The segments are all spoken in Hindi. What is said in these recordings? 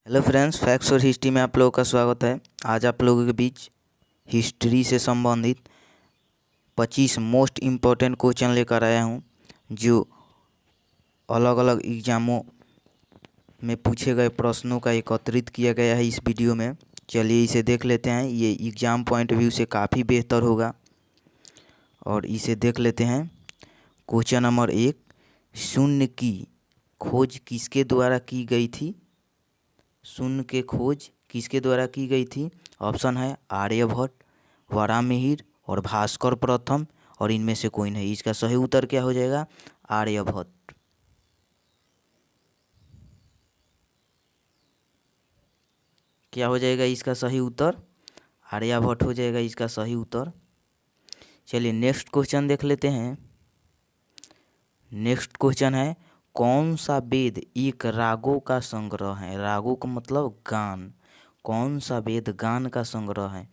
हेलो फ्रेंड्स, फैक्ट्स और हिस्ट्री में आप लोगों का स्वागत है। आज आप लोगों के बीच हिस्ट्री से संबंधित 25 मोस्ट इम्पोर्टेंट क्वेश्चन लेकर आया हूं, जो अलग अलग एग्ज़ामों में पूछे गए प्रश्नों का एकत्रित किया गया है इस वीडियो में। चलिए इसे देख लेते हैं। ये एग्ज़ाम पॉइंट व्यू से काफ़ी बेहतर होगा और इसे देख लेते हैं। क्वेश्चन नंबर 1, शून्य की खोज किसके द्वारा की गई थी? शून्य के खोज किसके द्वारा की गई थी? ऑप्शन है आर्यभट्ट, वराहमिहिर और भास्कर प्रथम, और इनमें से कोई नहीं। इसका सही उत्तर क्या हो जाएगा? आर्यभट्ट। क्या हो जाएगा इसका सही उत्तर? आर्यभट्ट हो जाएगा इसका सही उत्तर। चलिए नेक्स्ट क्वेश्चन देख लेते हैं। नेक्स्ट क्वेश्चन है, कौन सा वेद एक रागों का संग्रह है? रागों का मतलब गान। कौन सा वेद गान का संग्रह है?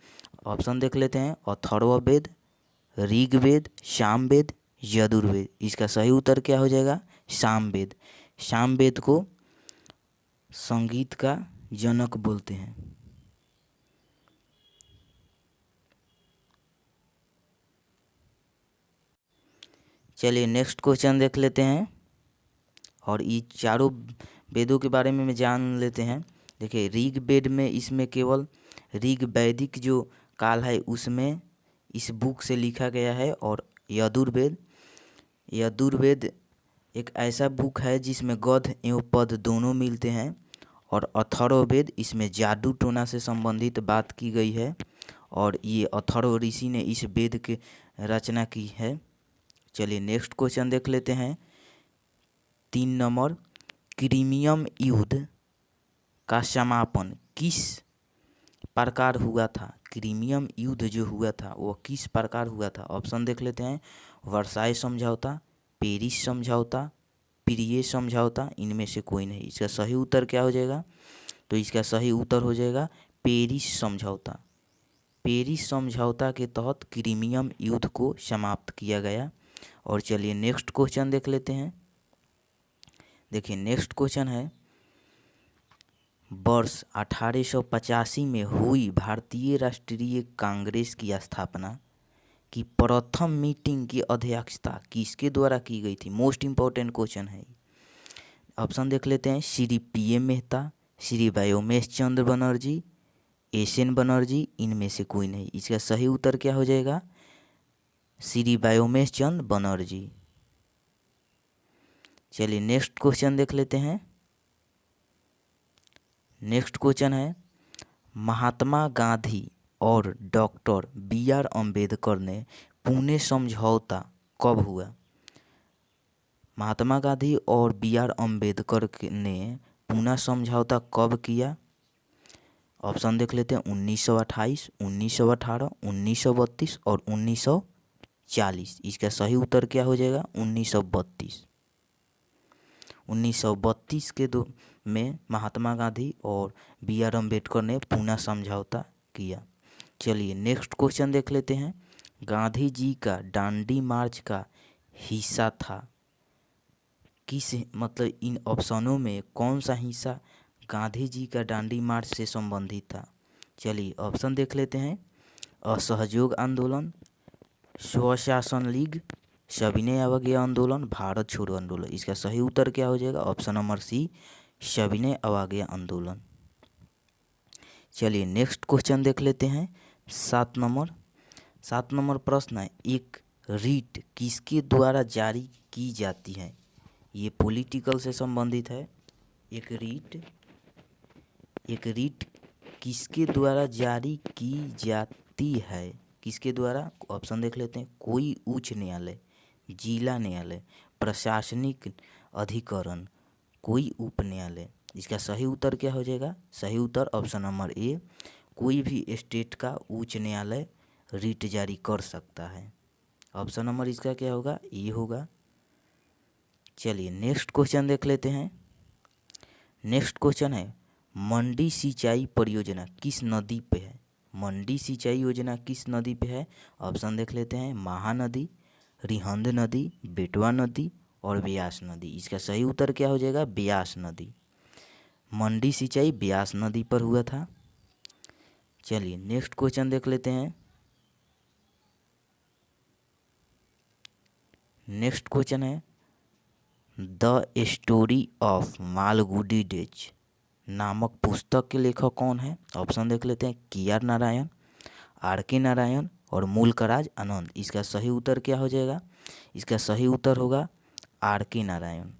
ऑप्शन देख लेते हैं। अथर्ववेद, ऋग्वेद, सामवेद, यजुर्वेद। इसका सही उत्तर क्या हो जाएगा? सामवेद। सामवेद को संगीत का जनक बोलते हैं। चलिए नेक्स्ट क्वेश्चन देख लेते हैं और ये चारों वेदों के बारे में जान लेते हैं। देखिए ऋग्वेद में, इसमें केवल ऋग वैदिक जो काल है उसमें इस बुक से लिखा गया है। और यजुर्वेद, यजुर्वेद एक ऐसा बुक है जिसमें गद्य एवं पद दोनों मिलते हैं। और अथर्ववेद, इसमें जादू टोना से संबंधित बात की गई है और ये अथर्व ऋषि ने इस वेद की रचना की है। चलिए नेक्स्ट क्वेश्चन देख लेते हैं। 3 नंबर, क्रीमियम युद्ध का समापन किस प्रकार हुआ था? क्रीमियम युद्ध जो हुआ था वो किस प्रकार हुआ था? ऑप्शन देख लेते हैं। वर्साई समझौता, पेरिस समझौता, प्रिय समझौता, इनमें से कोई नहीं। इसका सही उत्तर क्या हो जाएगा? तो इसका सही उत्तर हो जाएगा पेरिस समझौता। पेरिस समझौता के तहत क्रीमियम युद्ध को समाप्त किया गया। और चलिए नेक्स्ट क्वेश्चन देख लेते हैं। देखिए नेक्स्ट क्वेश्चन है, वर्ष 1885 में हुई भारतीय राष्ट्रीय कांग्रेस की स्थापना की प्रथम मीटिंग की अध्यक्षता किसके द्वारा की गई थी? मोस्ट इम्पोर्टेंट क्वेश्चन है। ऑप्शन देख लेते हैं। श्री PM मेहता, श्री व्योमेश चंद्र बनर्जी, SN बनर्जी, इनमें से कोई नहीं। इसका सही उत्तर क्या हो जाएगा? श्री व्योमेश चंद्र बनर्जी। चलिए नेक्स्ट क्वेश्चन देख लेते हैं। नेक्स्ट क्वेश्चन है, महात्मा गांधी और डॉक्टर BR अम्बेडकर ने पुणे समझौता कब हुआ? महात्मा गांधी और BR अम्बेडकर ने पुणे समझौता कब किया? ऑप्शन देख लेते हैं। 1928, 1918, 1932 और 1940। इसका सही उत्तर क्या हो जाएगा? 1932। 1932 के दो में महात्मा गांधी और BR अम्बेडकर ने पुणे समझौता किया। चलिए नेक्स्ट क्वेश्चन देख लेते हैं। गांधी जी का दांडी मार्च का हिस्सा था किस, मतलब इन ऑप्शनों में कौन सा हिस्सा गांधी जी का दांडी मार्च से संबंधित था? चलिए ऑप्शन देख लेते हैं। असहयोग आंदोलन, स्वशासन लीग, सविनय अवज्ञा आंदोलन, भारत छोड़ो आंदोलन। इसका सही उत्तर क्या हो जाएगा? ऑप्शन नंबर C, सविनय अवज्ञा आंदोलन। चलिए नेक्स्ट क्वेश्चन देख लेते हैं। 7 नंबर प्रश्न है, एक रीट किसके द्वारा जारी की जाती है? ये पॉलिटिकल से संबंधित है। एक रीट किसके द्वारा जारी की जाती है? किसके द्वारा? ऑप्शन देख लेते हैं। कोई उच्च न्यायालय, जिला न्यायालय, प्रशासनिक अधिकरण, कोई उप न्यायालय। इसका सही उत्तर क्या हो जाएगा? सही उत्तर ऑप्शन नंबर A, कोई भी स्टेट का उच्च न्यायालय रीट जारी कर सकता है। ऑप्शन नंबर इसका क्या होगा? A होगा। चलिए नेक्स्ट क्वेश्चन देख लेते हैं। नेक्स्ट क्वेश्चन है, मंडी सिंचाई परियोजना किस नदी पे है? मंडी सिंचाई योजना किस नदी पे है? ऑप्शन देख लेते हैं। महानदी, रिहंद नदी, बेटवा नदी और ब्यास नदी। इसका सही उत्तर क्या हो जाएगा? ब्यास नदी। मंडी सिंचाई ब्यास नदी पर हुआ था। चलिए नेक्स्ट क्वेश्चन देख लेते हैं। नेक्स्ट क्वेश्चन है the story of Malgudi days नामक पुस्तक के लेखक कौन है। ऑप्शन देख लेते हैं, KR नारायण, RK नारायण और मूलकराज आनंद। इसका सही उत्तर क्या हो जाएगा? इसका सही उत्तर होगा RK नारायण।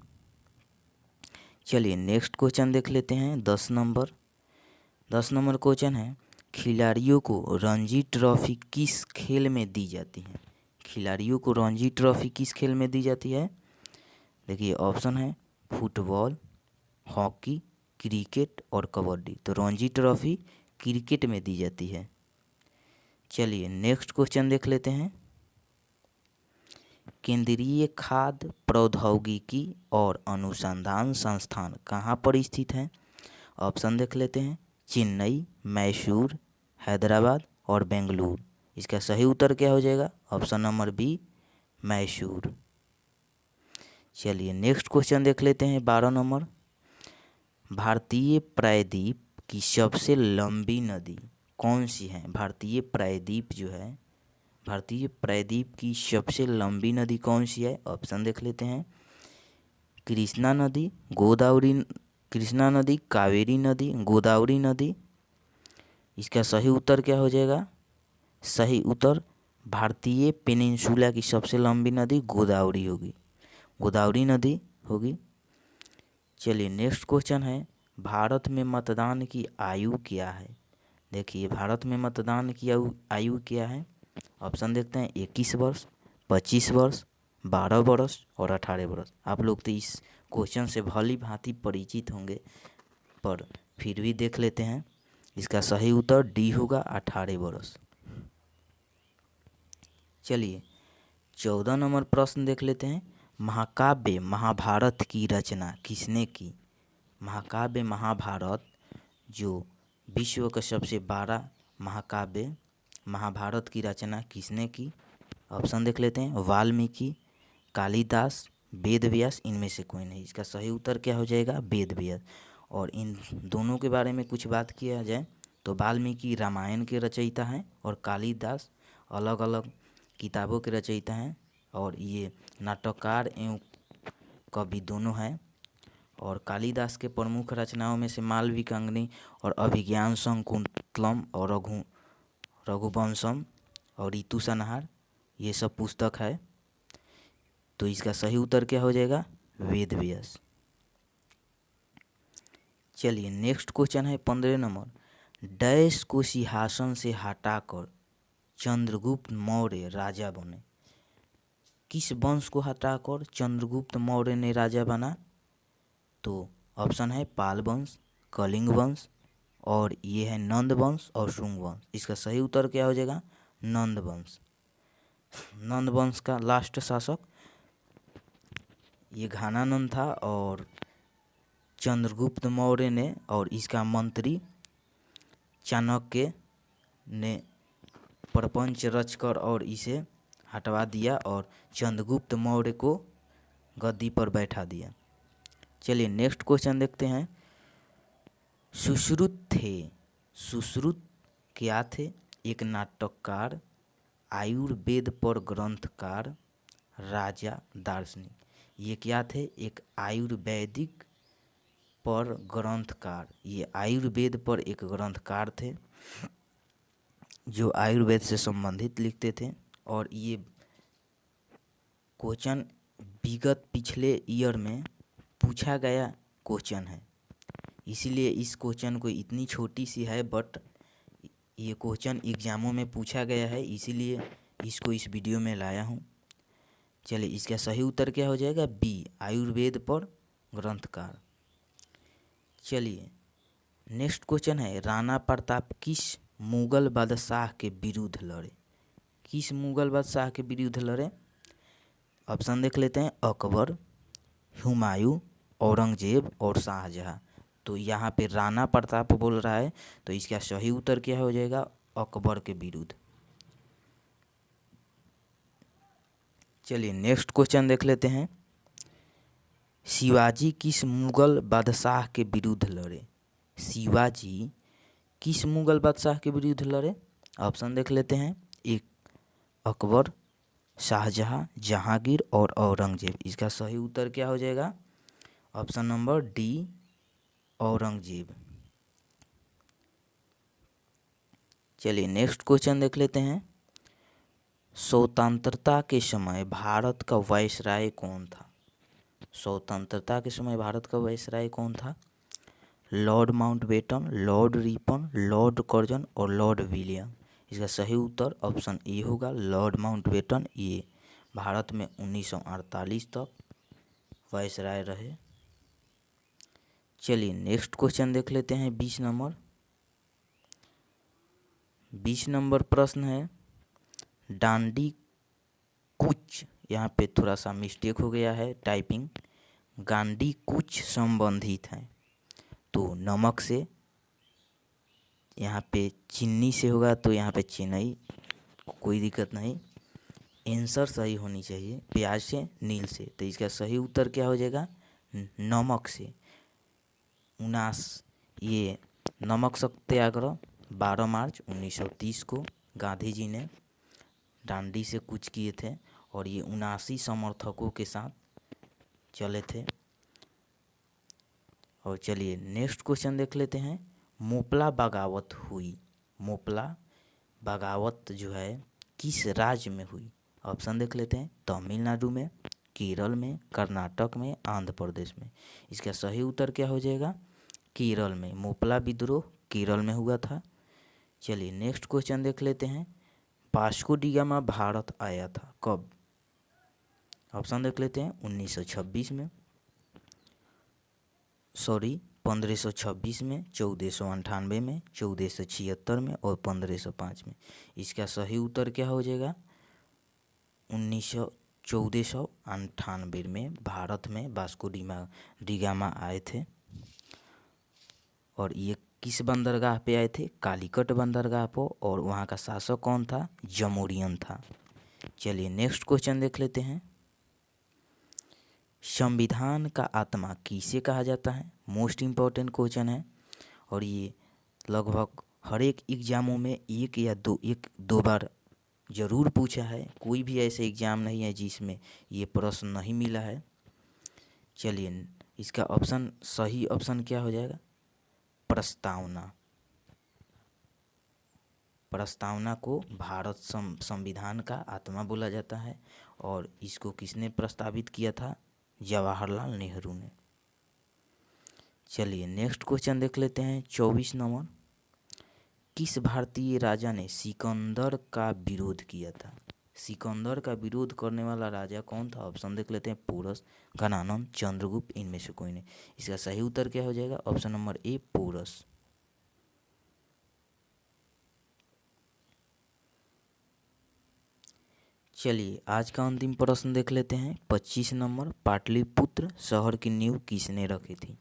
चलिए नेक्स्ट क्वेश्चन देख लेते हैं। 10 नंबर क्वेश्चन है, खिलाड़ियों को रणजी ट्रॉफी किस खेल में दी जाती है? खिलाड़ियों को रणजी ट्रॉफी किस खेल में दी जाती है? देखिए ऑप्शन है फुटबॉल, हॉकी, क्रिकेट और कबड्डी। तो रणजी ट्रॉफी क्रिकेट में दी जाती है। चलिए नेक्स्ट क्वेश्चन देख लेते हैं। केंद्रीय खाद्य प्रौद्योगिकी और अनुसंधान संस्थान कहाँ पर स्थित है? ऑप्शन देख लेते हैं, चेन्नई, मैसूर, हैदराबाद और बेंगलुरु। इसका सही उत्तर क्या हो जाएगा? Option number B, Mysore. चलिए नेक्स्ट क्वेश्चन देख लेते हैं। 12 नंबर, भारतीय प्रायद्वीप की सबसे लंबी नदी कौन सी है? भारतीय प्रायद्वीप जो है, भारतीय प्रायद्वीप की सबसे लंबी नदी कौन सी है? ऑप्शन देख लेते हैं, कृष्णा नदी, कावेरी नदी, गोदावरी नदी। इसका सही उत्तर क्या हो जाएगा? सही उत्तर भारतीय पेनिनसुला की सबसे लंबी नदी गोदावरी होगी, गोदावरी नदी होगी। चलिए नेक्स्ट क्वेश्चन है, भारत में मतदान की आयु क्या है? देखिए भारत में मतदान की आयु क्या है? ऑप्शन देखते हैं, 21 वर्ष, 25 वर्ष, 12 वर्ष और 18 वर्ष। आप लोग तो इस क्वेश्चन से भली भांति परिचित होंगे, पर फिर भी देख लेते हैं। इसका सही उत्तर डी होगा, 18 वर्ष। चलिए 14 नंबर प्रश्न देख लेते हैं। महाकाव्य महाभारत की रचना किसने की? महाकाव्य महाभारत जो विश्व का सबसे बड़ा महाकाव्य महाभारत की रचना किसने की? ऑप्शन देख लेते हैं, वाल्मीकि, कालिदास, वेदव्यास। इनमें से कोई नहीं। इसका सही उत्तर क्या हो जाएगा? वेदव्यास। और इन दोनों के बारे में कुछ बात किया जाए तो वाल्मीकि रामायण के रचयिता हैं और कालिदास अलग अलग किताबों के रचयिता हैं, और ये नाटककार एवं कवि दोनों हैं। और कालिदास के प्रमुख रचनाओं में से मालविकाग्नि और अभिज्ञान शकुंतलम और रघुवंशम और ऋतुसंहार, ये सब पुस्तक है। तो इसका सही उत्तर क्या हो जाएगा? वेदव्यास। चलिए नेक्स्ट क्वेश्चन है 15 नंबर, डैश को सिंहासन से हटाकर चंद्रगुप्त मौर्य राजा बने। किस वंश को हटाकर चंद्रगुप्त मौर्य ने राजा बना? तो ऑप्शन है पाल वंश, कलिंग वंश और ये है नंद वंश और शुंग वंश। इसका सही उत्तर क्या हो जाएगा? नंद वंश। नंद वंश का लास्ट शासक ये घानानंद था, और चंद्रगुप्त मौर्य ने और इसका मंत्री चाणक्य ने प्रपंच रचकर और इसे हटवा दिया और चंद्रगुप्त मौर्य को गद्दी पर बैठा दिया। चलिए नेक्स्ट क्वेश्चन देखते हैं। सुश्रुत क्या थे? एक नाटककार, आयुर्वेद पर ग्रंथकार, राजा, दार्शनिक। ये क्या थे? एक आयुर्वेदिक पर ग्रंथकार। ये आयुर्वेद पर एक ग्रंथकार थे जो आयुर्वेद से संबंधित लिखते थे। और ये क्वेश्चन विगत पिछले ईयर में पूछा गया क्वेश्चन है, इसीलिए इस क्वेश्चन को इतनी छोटी सी है, बट ये क्वेश्चन एग्जामों में पूछा गया है, इसीलिए इसको इस वीडियो में लाया हूँ। चलिए इसका सही उत्तर क्या हो जाएगा? बी, आयुर्वेद पर ग्रंथकार। चलिए नेक्स्ट क्वेश्चन है, राणा प्रताप किस मुगल बादशाह के विरुद्ध लड़े? किस मुगल बादशाह के विरुद्ध लड़े? ऑप्शन देख लेते हैं, अकबर, हुमायूं, औरंगजेब और शाहजहां। तो यहाँ पे राणा प्रताप बोल रहा है, तो इसका सही उत्तर क्या हो जाएगा? अकबर के विरुद्ध। चलिए नेक्स्ट क्वेश्चन देख लेते हैं। शिवाजी किस मुगल बादशाह के विरुद्ध लड़े? शिवाजी किस मुगल बादशाह के विरुद्ध लड़े? ऑप्शन देख लेते हैं। एक, अकबर, शाहजहां, जहांगीर और औरंगजेब। इसका सही उत्तर क्या हो जाएगा? Option number D, Aurangzeb. चलिए नेक्स्ट क्वेश्चन देख लेते हैं। स्वतंत्रता के समय भारत का वायसराय कौन था? स्वतंत्रता के समय भारत का वायसराय कौन था? Lord Mountbatten, Lord Ripon, Lord Curzon और लॉर्ड विलियम। इसका सही उत्तर ऑप्शन ए होगा, लॉर्ड माउंटबेटन। ये भारत में 1948 तक वायसराय रहे। चलिए नेक्स्ट क्वेश्चन देख लेते हैं। 20 नंबर प्रश्न है, डांडी कुछ, यहाँ पे थोड़ा सा मिस्टेक हो गया है टाइपिंग, गांडी कुछ संबंधित हैं। तो नमक से, यहाँ पे चीनी से होगा तो यहाँ पे चेन्नई, कोई दिक्कत नहीं। आंसर सही होनी चाहिए। प्याज से, नील से, तो इसका सही उत्तर क्या हो जाएगा? नमक से। ये नमक सत्याग्रह 12 मार्च 1930 को गांधी जी ने डांडी से कूच किए थे और ये 79 समर्थकों के साथ चले थे। और चलिए नेक्स्ट क्वेश्चन देख लेते हैं। मोपला बगावत हुई, मोपला बगावत जो है किस राज्य में हुई? ऑप्शन देख लेते हैं। तमिलनाडु में, केरल में, कर्नाटक में, आंध्र प्रदेश में। इसका सही उत्तर क्या हो जाएगा? केरल में। मोपला विद्रोह केरल में हुआ था। चलिए नेक्स्ट क्वेश्चन देख लेते हैं। वास्को डी गामा भारत आया था कब? ऑप्शन देख लेते हैं। 1926 में, 1526 में, 1498 में, 1476 में और 1505 में। इसका सही उत्तर क्या हो जाएगा? 1498 में भारत में वास्को डी गामा आए थे। और ये किस बंदरगाह पे आए थे? कालीकट बंदरगाह पर। और वहाँ का शासक कौन था? जमोरियन था। चलिए नेक्स्ट क्वेश्चन देख लेते हैं। संविधान का आत्मा किसे कहा जाता है? मोस्ट इम्पोर्टेंट क्वेश्चन है और ये लगभग हर एक एग्जामों में एक दो बार ज़रूर पूछा है। कोई भी ऐसे एग्ज़ाम नहीं है जिसमें ये प्रश्न नहीं मिला है। चलिए इसका सही ऑप्शन क्या हो जाएगा? प्रस्तावना। प्रस्तावना को भारत संविधान का आत्मा बोला जाता है और इसको किसने प्रस्तावित किया था? जवाहरलाल नेहरू ने। चलिए नेक्स्ट क्वेश्चन देख लेते हैं। 24 नंबर, किस भारतीय राजा ने सिकंदर का विरोध किया था? सिकंदर का विरोध करने वाला राजा कौन था? ऑप्शन देख लेते हैं। पोरस, घनानंद, चंद्रगुप्त, इनमें से कोई नहीं। इसका सही उत्तर क्या हो जाएगा? Option number A, Porus. चलिए आज का अंतिम प्रश्न देख लेते हैं। 25 नंबर, पाटलिपुत्र शहर की नींव किसने रखी थी?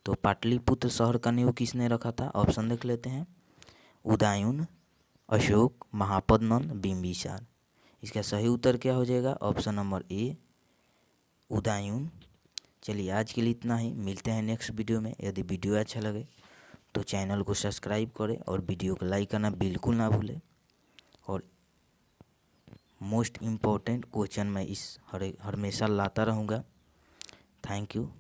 तो पाटलिपुत्र शहर का नींव किसने रखा था? ऑप्शन देख लेते हैं। उदयन, अशोक, महापद्मनंद, बिंबिसार। इसका सही उत्तर क्या हो जाएगा? ऑप्शन नंबर ए, उदयन। चलिए आज के लिए इतना ही। मिलते हैं नेक्स्ट वीडियो में। यदि वीडियो अच्छा लगे तो चैनल को सब्सक्राइब करें और वीडियो को लाइक करना बिल्कुल ना भूलें। और मोस्ट इम्पोर्टेंट क्वेश्चन मैं हमेशा लाता रहूँगा। Thank you.